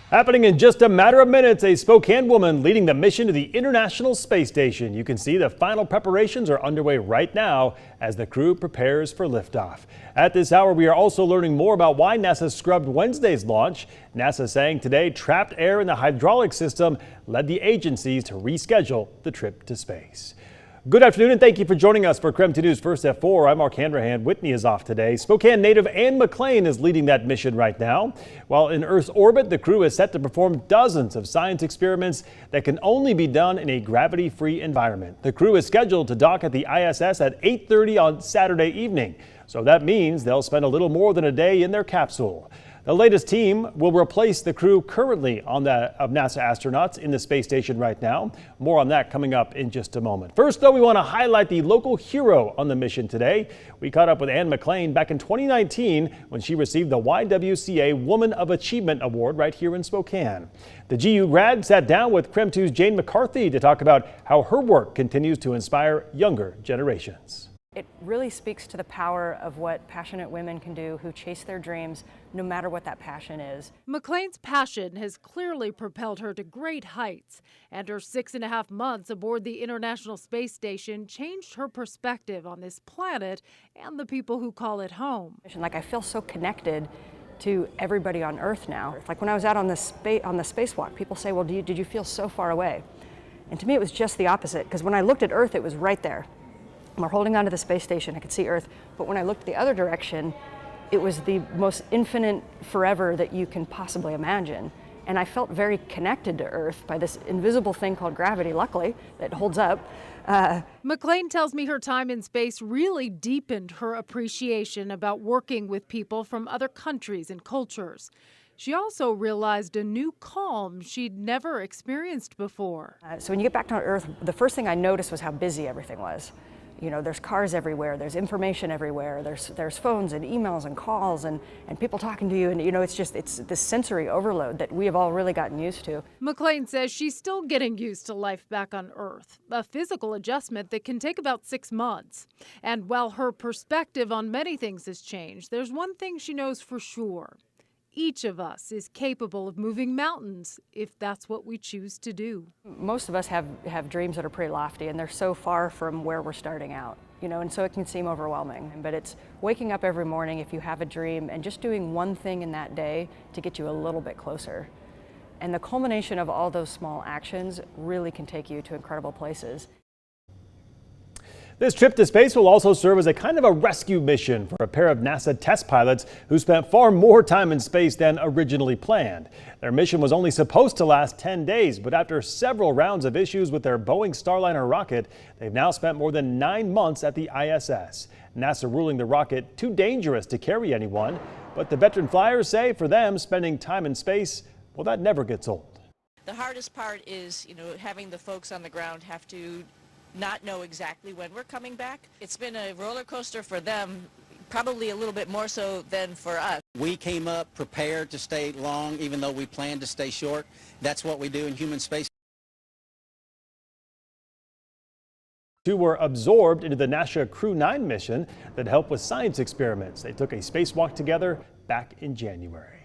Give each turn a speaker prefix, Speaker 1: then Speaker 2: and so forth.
Speaker 1: Happening in just a matter of minutes, a Spokane woman leading the mission to the International Space Station. You can see the final preparations are underway right now as the crew prepares for liftoff. At this hour, we are also learning more about why NASA scrubbed Wednesday's launch. NASA saying today trapped air in the hydraulic system led the agencies to reschedule the trip to space. Good afternoon and thank you for joining us for KREM 2 News First at 4. I'm Mark Hanrahan. Whitney is off today. Spokane native Ann McLean is leading that mission right now. While in Earth's orbit, the crew is set to perform dozens of science experiments that can only be done in a gravity-free environment. The crew is scheduled to dock at the ISS at 8:30 on Saturday evening. So that means they'll spend a little more than a day in their capsule. The latest team will replace the crew currently of NASA astronauts in the space station right now. More on that coming up in just a moment. First, though, we want to highlight the local hero on the mission today. We caught up with Ann McLean back in 2019 when she received the YWCA Woman of Achievement Award right here in Spokane. The GU grad sat down with KREM 2's Jane McCarthy to talk about how her work continues to inspire younger generations.
Speaker 2: It really speaks to the power of what passionate women can do who chase their dreams, no matter what that passion is.
Speaker 3: McLean's passion has clearly propelled her to great heights, and her 6.5 months aboard the International Space Station changed her perspective on this planet and the people who call it home.
Speaker 2: Like, I feel so connected to everybody on Earth now. Like when I was out on the spacewalk, people say, well, did you feel so far away? And to me, it was just the opposite, because when I looked at Earth, it was right there. We're holding on to the space station, I could see Earth, but when I looked the other direction, it was the most infinite forever that you can possibly imagine. And I felt very connected to Earth by this invisible thing called gravity, luckily, that holds up.
Speaker 3: McLean tells me her time in space really deepened her appreciation about working with people from other countries and cultures. She also realized a new calm she'd never experienced before.
Speaker 2: So when you get back to Earth, the first thing I noticed was how busy everything was. You know, there's cars everywhere, there's information everywhere, there's phones and emails and calls and people talking to you, and you know, it's this sensory overload that we have all really gotten used to.
Speaker 3: McLean says she's still getting used to life back on Earth, a physical adjustment that can take about 6 months. And while her perspective on many things has changed, there's one thing she knows for sure. Each of us is capable of moving mountains if that's what we choose to do.
Speaker 2: Most of us have dreams that are pretty lofty, and they're so far from where we're starting out, you know, and so it can seem overwhelming. But it's waking up every morning if you have a dream and just doing one thing in that day to get you a little bit closer. And the culmination of all those small actions really can take you to incredible places.
Speaker 1: This trip to space will also serve as a kind of a rescue mission for a pair of NASA test pilots who spent far more time in space than originally planned. Their mission was only supposed to last 10 days, but after several rounds of issues with their Boeing Starliner rocket, they've now spent more than 9 months at the ISS. NASA ruling the rocket too dangerous to carry anyone, but the veteran flyers say for them, spending time in space, well, that never gets old.
Speaker 4: The hardest part is, having the folks on the ground have to not know exactly when we're coming back. It's been a roller coaster for them, probably a little bit more so than for us.
Speaker 5: We came up prepared to stay long, even though we planned to stay short. That's what we do in human space.
Speaker 1: Two were absorbed into the NASA Crew 9 mission that helped with science experiments. They took a spacewalk together back in January.